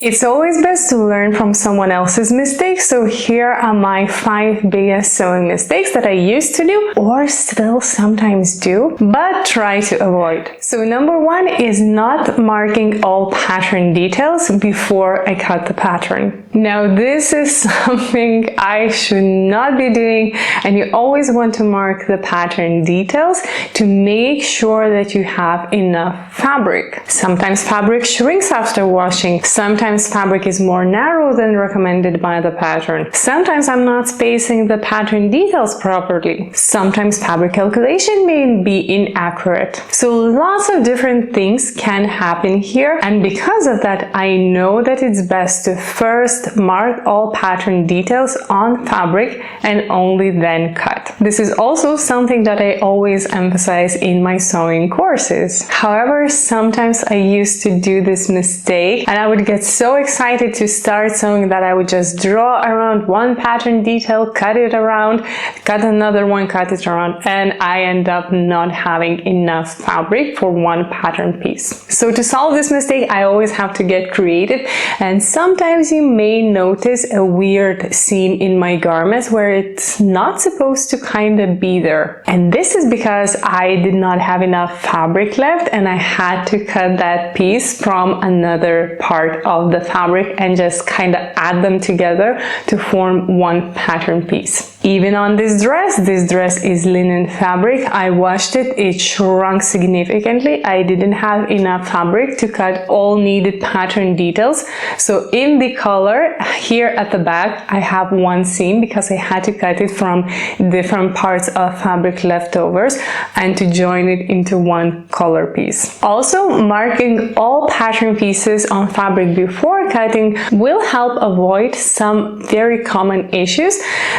It's always best to learn from someone else's mistakes, so here are my 5 biggest sewing mistakes that I used to do or still sometimes do, but try to avoid. So number 1 is not marking all pattern details before I cut the pattern. Now this is something I should not be doing, and you always want to mark the pattern details to make sure that you have enough fabric. Sometimes fabric shrinks after washing, sometimes fabric is more narrow than recommended by the pattern. Sometimes I'm not spacing the pattern details properly. Sometimes fabric calculation may be inaccurate. So lots of different things can happen here, and because of that I know that it's best to first mark all pattern details on fabric and only then cut. This is also something that I always emphasize in my sewing courses. However, sometimes I used to do this mistake and I would get so excited to start sewing that I would just draw around one pattern detail, cut it around, cut another one, cut it around, and I end up not having enough fabric for one pattern piece. So to solve this mistake, I always have to get creative, and sometimes you may notice a weird seam in my garments where it's not supposed to kind of be there. And this is because I did not have enough fabric left and I had to cut that piece from another part of the fabric and just kind of add them together to form one pattern piece. Even on this dress is linen fabric. I washed it, it shrunk significantly. I didn't have enough fabric to cut all needed pattern details. So in the collar, here at the back, I have one seam because I had to cut it from different parts of fabric leftovers and to join it into one collar piece. Also, marking all pattern pieces on fabric before cutting will help avoid some very common issues.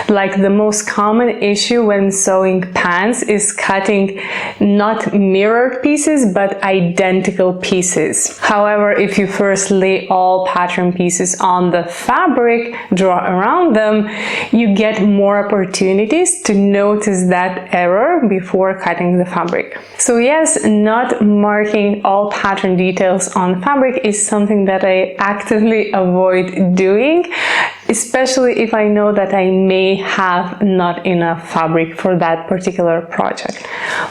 Like the most common issue when sewing pants is cutting not mirrored pieces but identical pieces. However, if you first lay all pattern pieces on the fabric, draw around them, you get more opportunities to notice that error before cutting the fabric. So yes, not marking all pattern details on fabric is something that I actively avoid doing, especially if I know that I may have not enough fabric for that particular project.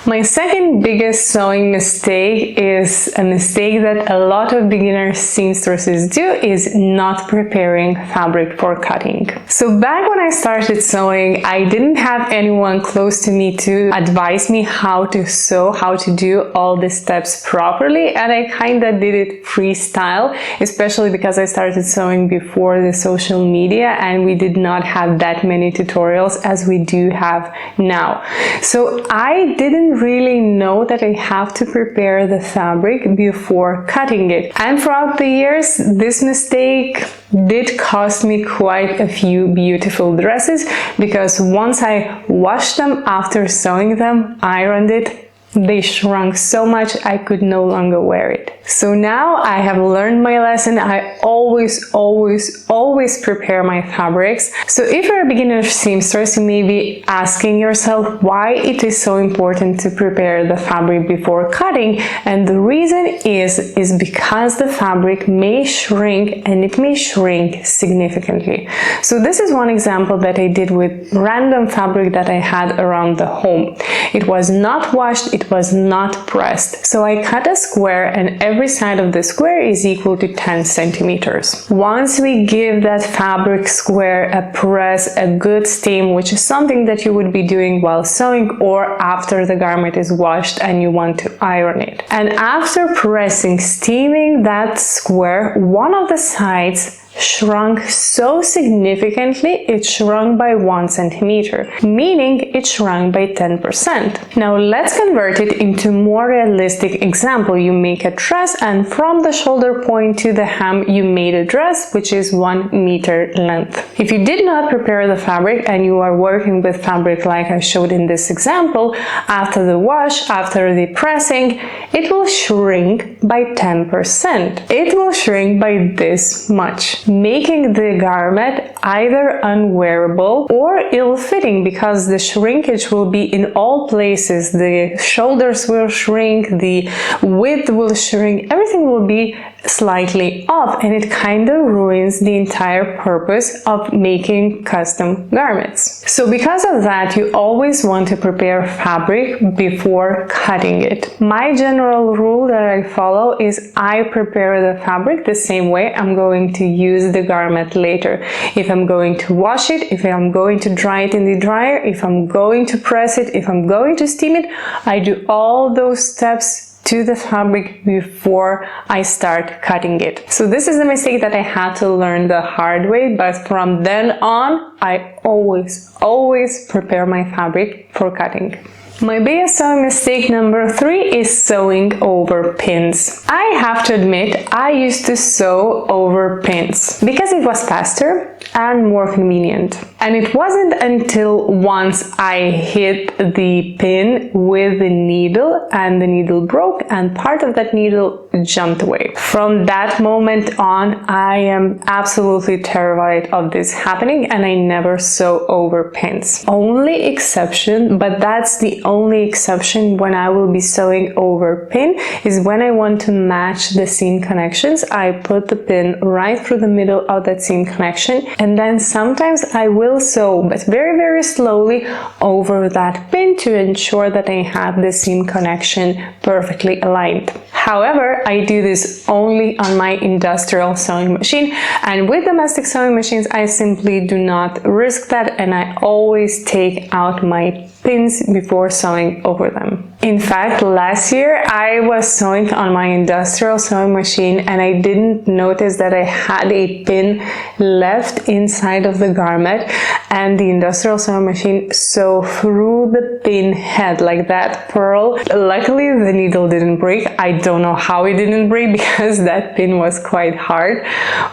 My second biggest sewing mistake is a mistake that a lot of beginner seamstresses do, is not preparing fabric for cutting. So back when I started sewing, I didn't have anyone close to me to advise me how to sew, how to do all the steps properly, and I kind of did it freestyle, especially because I started sewing before the social media and we did not have that many tutorials as we do have now. So I didn't really know that I have to prepare the fabric before cutting it. And throughout the years, this mistake did cost me quite a few beautiful dresses, because once I washed them after sewing them, ironed it, they shrunk so much I could no longer wear it. So now I have learned my lesson. I always prepare my fabrics. So if you're a beginner seamstress, you may be asking yourself why it is so important to prepare the fabric before cutting, and the reason is because the fabric may shrink, and it may shrink significantly. So this is one example that I did with random fabric that I had around the home. It was not washed, it was not pressed. So I cut a square, and every side of the square is equal to 10 centimeters. Once we give that fabric square a press, a good steam, which is something that you would be doing while sewing or after the garment is washed and you want to iron it. And after pressing, steaming that square, one of the sides shrunk so significantly, it shrunk by 1 centimeter, meaning it shrunk by 10%. Now let's convert it into more realistic example. You make a dress, and from the shoulder point to the hem you made a dress which is 1 meter length. If you did not prepare the fabric and you are working with fabric like I showed in this example, after the wash, after the pressing, it will shrink by 10%. It will shrink by this much, making the garment either unwearable or ill-fitting, because the shrinkage will be in all places. The shoulders will shrink, the width will shrink, everything will be slightly off, and it kind of ruins the entire purpose of making custom garments. So because of that, you always want to prepare fabric before cutting it. My general rule that I follow is I prepare the fabric the same way I'm going to use the garment later. If I'm going to wash it, if I'm going to dry it in the dryer, if I'm going to press it, if I'm going to steam it, I do all those steps to the fabric before I start cutting it. So this is a mistake that I had to learn the hard way, but from then on, I always prepare my fabric for cutting. My biggest sewing mistake number 3 is sewing over pins. I have to admit, I used to sew over pins because it was faster and more convenient. And it wasn't until once I hit the pin with the needle and the needle broke and part of that needle jumped away. From that moment on, I am absolutely terrified of this happening and I never sew over pins. Only exception, but that's the only exception when I will be sewing over pin, is when I want to match the seam connections. I put the pin right through the middle of that seam connection, and then sometimes I will sew, but very slowly, over that pin to ensure that I have the seam connection perfectly aligned. However, I do this only on my industrial sewing machine, and with domestic sewing machines I simply do not risk that, and I always take out my pins before sewing over them. In fact, last year I was sewing on my industrial sewing machine and I didn't notice that I had a pin left inside of the garment, and the industrial sewing machine sewed through the pin head like that pearl. Luckily the needle didn't break. I don't know how it didn't break because that pin was quite hard,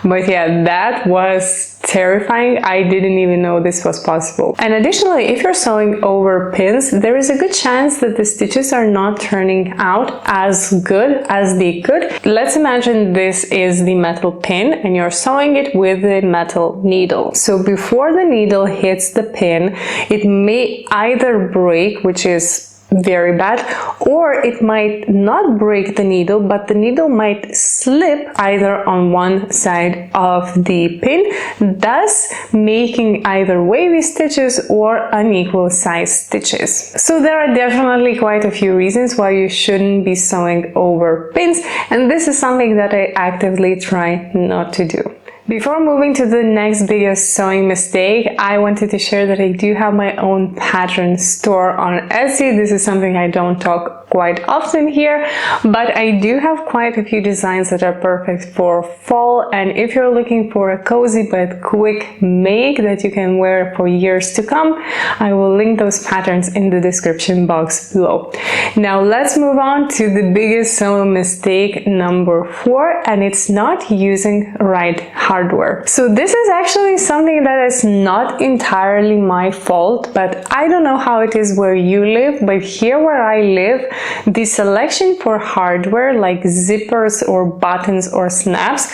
but yeah, that was terrifying. I didn't even know this was possible. And additionally, if you're sewing over pins, there is a good chance that the stitches are not turning out as good as they could. Let's imagine this is the metal pin and you're sewing it with the metal needle. So before the needle hits the pin, it may either break, which is very bad, or it might not break the needle, but the needle might slip either on one side of the pin, thus making either wavy stitches or unequal size stitches. So there are definitely quite a few reasons why you shouldn't be sewing over pins, and this is something that I actively try not to do. Before moving to the next biggest sewing mistake, I wanted to share that I do have my own pattern store on Etsy. This is something I don't talk quite often here, but I do have quite a few designs that are perfect for fall, and if you're looking for a cozy but quick make that you can wear for years to come, I will link those patterns in the description box below. Now let's move on to the biggest sewing mistake number 4, and it's not using right hardware. So this is actually something that is not entirely my fault, but I don't know how it is where you live, but here where I live, the selection for hardware like zippers or buttons or snaps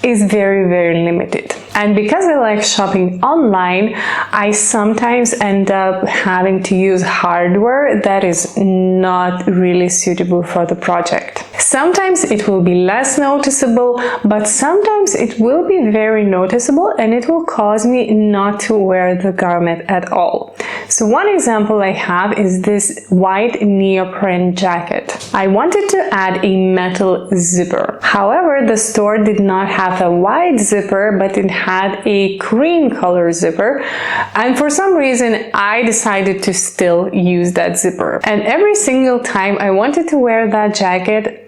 is very limited. And because I like shopping online, I sometimes end up having to use hardware that is not really suitable for the project. Sometimes it will be less noticeable, but sometimes it will be very noticeable and it will cause me not to wear the garment at all. So one example I have is this white neoprene jacket. I wanted to add a metal zipper. However, the store did not have a white zipper, but it had a cream color zipper, and for some reason I decided to still use that zipper. And every single time I wanted to wear that jacket,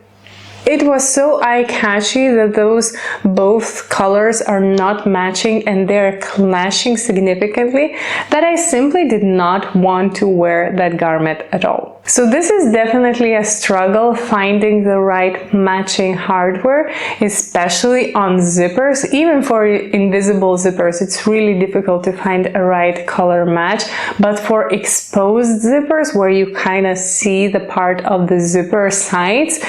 it was so eye-catchy that those both colors are not matching and they're clashing significantly that I simply did not want to wear that garment at all. So this is definitely a struggle, finding the right matching hardware, especially on zippers. Even for invisible zippers, it's really difficult to find a right color match, but for exposed zippers where you kind of see the part of the zipper sides,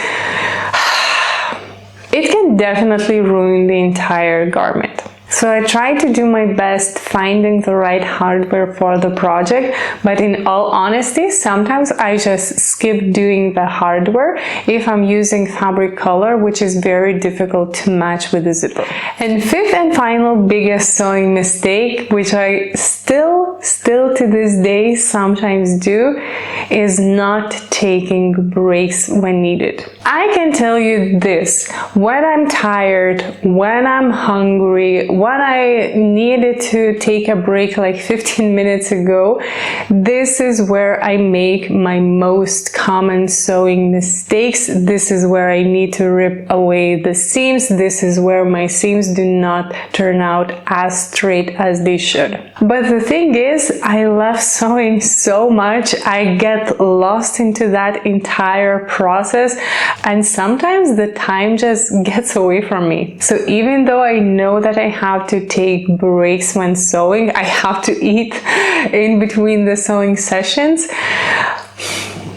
it can definitely ruin the entire garment. So I try to do my best finding the right hardware for the project, but in all honesty, sometimes I just skip doing the hardware if I'm using fabric color, which is very difficult to match with the zipper. And fifth and final biggest sewing mistake, which I still to this day sometimes do, is not taking breaks when needed. I can tell you this, when I'm tired, when I'm hungry, when I needed to take a break like 15 minutes ago, this is where I make my most common sewing mistakes. This is where I need to rip away the seams. This is where my seams do not turn out as straight as they should. But the thing is, I love sewing so much, I get lost into that entire process, and sometimes the time just gets away from me. So even though I know that I have to take breaks when sewing, I have to eat in between the sewing sessions,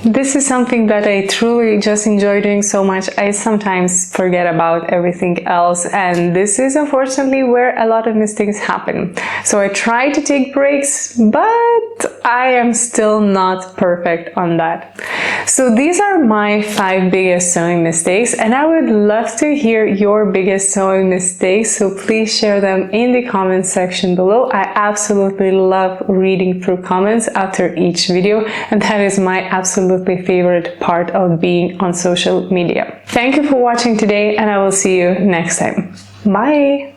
this is something that I truly just enjoy doing so much. I sometimes forget about everything else, and this is unfortunately where a lot of mistakes happen. So I try to take breaks, but I am still not perfect on that. So these are my 5 biggest sewing mistakes, and I would love to hear your biggest sewing mistakes, so please share them in the comment section below. I absolutely love reading through comments after each video, and that is my absolute favorite part of being on social media. Thank you for watching today, and I will see you next time. Bye!